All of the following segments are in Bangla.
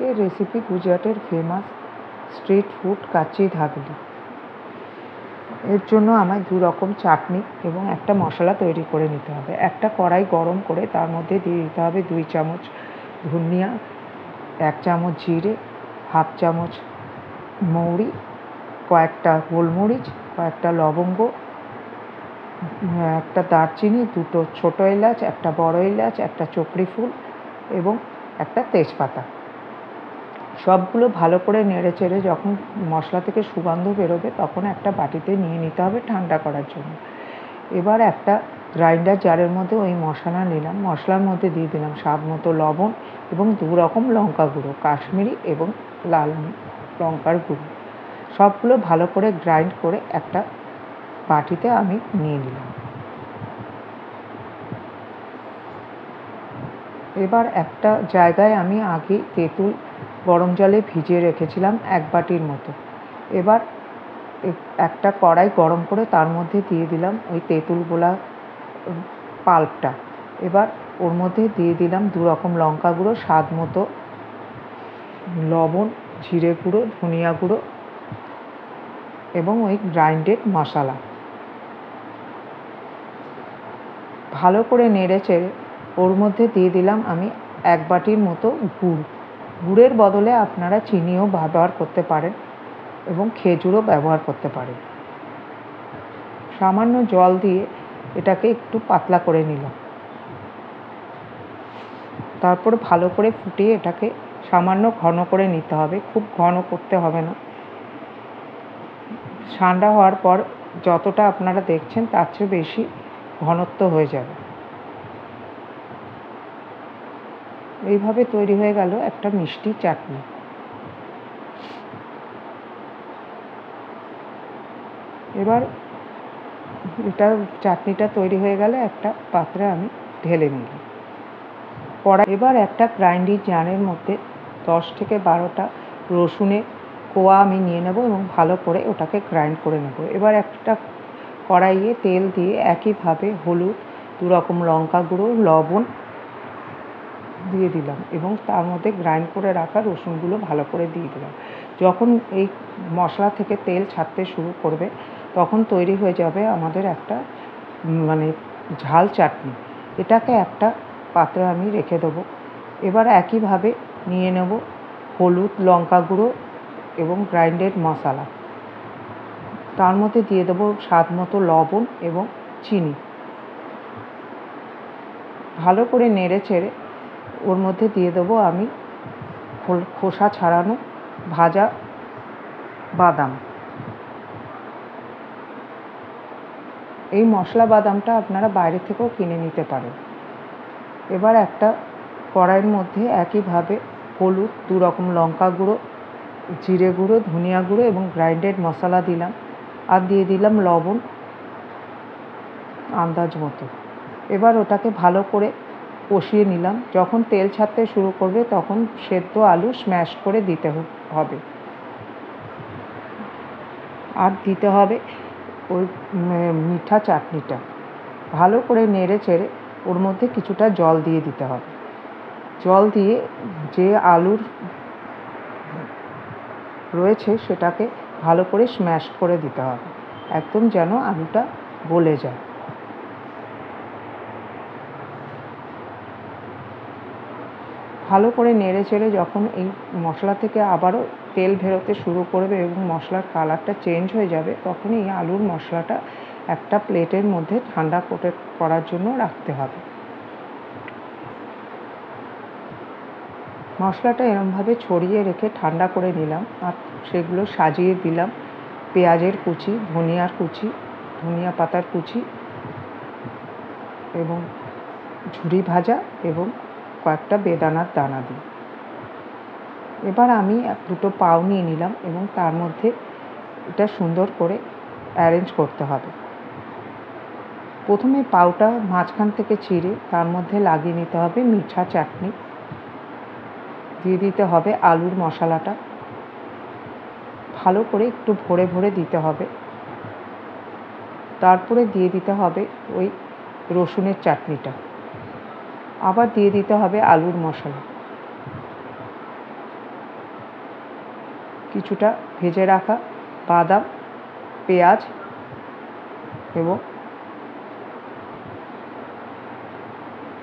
আজকের রেসিপি গুজরাটের ফেমাস স্ট্রিট ফুড কাচ্চি ধাগলি। এর জন্য আমায় 2 রকম চাটনি এবং একটা মশলা তৈরি করে নিতে হবে। একটা কড়াই গরম করে তার মধ্যে দিয়ে দিতে হবে 2 চামচ ধনিয়া, 1 চামচ জিরে, হাফ চামচ মৌরি, কয়েকটা গোলমরিচ, কয়েকটা লবঙ্গ, একটা দারচিনি, 2টো ছোটো এলাচ, একটা বড় এলাচ, একটা চক্রি ফুল এবং একটা তেজপাতা। সবগুলো ভালো করে নেড়ে চেড়ে যখন মশলা থেকে সুগন্ধ বেরোবে তখন একটা বাটিতে নিয়ে নিতে হবে ঠান্ডা করার জন্য। এবার একটা গ্রাইন্ডার জারের মধ্যে ওই মশলা নিলাম। মশলার মধ্যে দিয়ে দিলাম স্বাদ মতো লবণ এবং 2 রকম লঙ্কা গুঁড়ো, কাশ্মীরি এবং লাল লঙ্কার গুঁড়ো। সবগুলো ভালো করে গ্রাইন্ড করে একটা বাটিতে আমি নিয়ে নিলাম। এবার একটা জায়গায় আমি আগে তেঁতুল গরম জলে ভিজিয়ে রেখেছিলাম 1 বাটির মতো। এবার একটা কড়াই গরম করে তার মধ্যে দিয়ে দিলাম ওই তেঁতুল গোলা পাল্পটা। এবার ওর মধ্যে দিয়ে দিলাম 2 রকম লঙ্কা গুঁড়ো, স্বাদ মতো লবণ, জিরে গুঁড়ো, ধনিয়া গুঁড়ো এবং ওই গ্রাইন্ডেড মশলা। ভালো করে নেড়ে চেড়ে ওর মধ্যে দিয়ে দিলাম আমি 1 বাটির মতো গুড়। গুড়ের বদলে আপনারা চিনিও ব্যবহার করতে পারেন এবং খেজুরও ব্যবহার করতে পারেন। সামান্য জল দিয়ে এটাকে একটু পাতলা করে নিলাম। তারপর ভালো করে ফুটিয়ে এটাকে সামান্য ঘন করে নিতে হবে, খুব ঘন করতে হবে না। ঠান্ডা হওয়ার পর যতটা আপনারা দেখছেন তার চেয়ে বেশি ঘনত্ব হয়ে যাবে। এইভাবে তৈরি হয়ে গেল একটা মিষ্টি চাটনি। এবার চাটনিটা তৈরি হয়ে গেলে একটা পাত্রে আমি ঢেলে নিলাম। এবার একটা গ্রাইন্ডিং জারের মধ্যে 10 থেকে 12টা রসুনের কোয়া আমি নিয়ে নেব এবং ভালো করে ওটাকে গ্রাইন্ড করে নেব। এবার একটা কড়াইয়ে তেল দিয়ে একইভাবে হলুদ, 2 রকম লঙ্কা গুঁড়ো, লবণ দিয়ে দিলাম এবং তার মধ্যে গ্রাইন্ড করে রাখা রসুনগুলো ভালো করে দিয়ে দিলাম। যখন এই মশলা থেকে তেল ছাড়তে শুরু করবে তখন তৈরি হয়ে যাবে আমাদের একটা ঝাল চাটনি। এটাকে একটা পাত্রে আমি রেখে দেবো। এবার একইভাবে নিয়ে নেব হলুদ, লঙ্কা গুঁড়ো এবং গ্রাইন্ডেড মশলা। তার মধ্যে দিয়ে দেবো স্বাদ মতো লবণ এবং চিনি। ভালো করে নেড়ে চেড়ে ওর মধ্যে দিয়ে দেবো আমি খোসা ছাড়ানো ভাজা বাদাম। এই মশলা বাদামটা আপনারা বাইরে থেকেও কিনে নিতে পারেন। এবার একটা কড়াইয়ের মধ্যে একইভাবে হলুদ, 2 রকম লঙ্কা গুঁড়ো, জিরে গুঁড়ো, ধনিয়া গুঁড়ো এবং গ্রাইন্ডেড মশলা দিলাম আর দিয়ে দিলাম লবণ আন্দাজ মতো। এবার ওটাকে ভালো করে কষিয়ে নিলাম। যখন তেল ছাড়তে শুরু করবে তখন সেদ্ধ আলু স্ম্যাশ করে দিতে হবে আর দিতে হবে ওই মিঠা চাটনিটা। ভালো করে নেড়ে চেড়ে ওর মধ্যে কিছুটা জল দিয়ে দিতে হবে। জল দিয়ে যে আলুর রয়েছে সেটাকে ভালো করে স্ম্যাশ করে দিতে হবে, একদম যেন আলুটা গলে যায়। ভালো করে নেড়ে চেড়ে যখন এই মশলা থেকে আবারও তেল বেরোতে শুরু করবে এবং মশলার কালারটা চেঞ্জ হয়ে যাবে তখন এই আলুর মশলাটা একটা প্লেটের মধ্যে ঠান্ডা করার জন্য রাখতে হবে। মশলাটা এরমভাবে ছড়িয়ে রেখে ঠান্ডা করে নিলাম আর সেগুলো সাজিয়ে দিলাম পেঁয়াজের কুচি, ধনিয়ার কুচি, ধনিয়া পাতার কুচি এবং ঝুরি ভাজা এবং কয়েকটা বেদানার দানা দিই। এবার আমি 2টো পাউ নিয়ে নিলাম এবং তার মধ্যে এটা সুন্দর করে অ্যারেঞ্জ করতে হবে। প্রথমে পাউটা মাঝখান থেকে চিড়ে তার মধ্যে লাগিয়ে নিতে হবে মিঠা চাটনি, দিয়ে দিতে হবে আলুর মশলাটা, ভালো করে একটু ভরে ভরে দিতে হবে। তারপরে দিয়ে দিতে হবে ওই রসুনের চাটনিটা, আবার দিয়ে দিতে হবে আলুর মশলা। কিছুটা ভেজে রাখা বাদাম, পেঁয়াজ এবং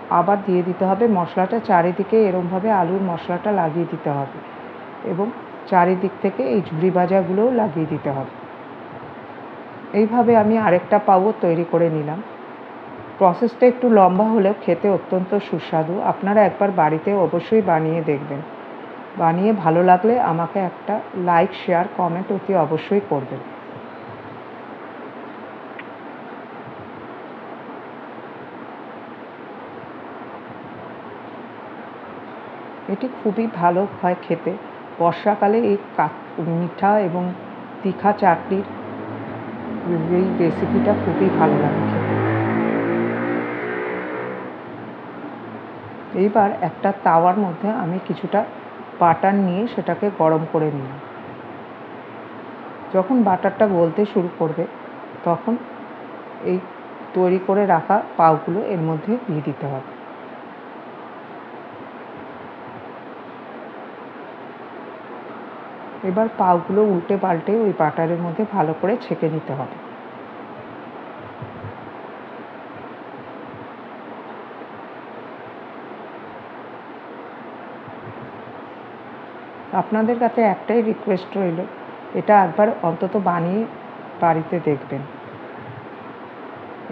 আবার দিয়ে দিতে হবে মশলাটা চারিদিকে এরমভাবে আলুর মশলাটা লাগিয়ে দিতে হবে এবং চারিদিক থেকে এই ঝুরি ভাজাগুলোও লাগিয়ে দিতে হবে। এইভাবে আমি আরেকটা পাউও তৈরি করে নিলাম। প্রসেসটা একটু লম্বা হলেও খেতে অত্যন্ত সুস্বাদু। আপনারা একবার বাড়িতে অবশ্যই বানিয়ে দেখবেন। বানিয়ে ভালো লাগলে আমাকে একটা লাইক, শেয়ার, কমেন্ট অতি অবশ্যই করবেন। এটি খুবই ভালো হয় খেতে। বর্ষাকালে এই মিঠা এবং তিখা চাটনির এই রেসিপিটা খুবই ভালো লাগে খেতে। এইবার একটা তাওয়ার মধ্যে আমি কিছুটা বাটার নিয়ে সেটাকে গরম করে নিলাম। যখন বাটারটা গলতে শুরু করবে তখন এই তৈরি করে রাখা পাউগুলো এর মধ্যে দিয়ে দিতে হবে। এবার পাউগুলো উল্টে পাল্টে ওই বাটারের মধ্যে ভালো করে ছেঁকে নিতে হবে। আপনাদের কাছে একটাই রিকোয়েস্ট রইল, এটা একবার অন্তত বানিয়ে বাড়িতে দেখবেন।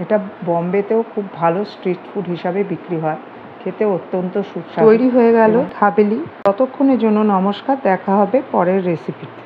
এটা বম্বেতেও খুব ভালো স্ট্রিট ফুড হিসাবে বিক্রি হয়। খেতে অত্যন্ত সুস্বাদু। তৈরি হয়ে গেল দাবেলি। ততক্ষণের জন্য নমস্কার। দেখা হবে পরের রেসিপিতে।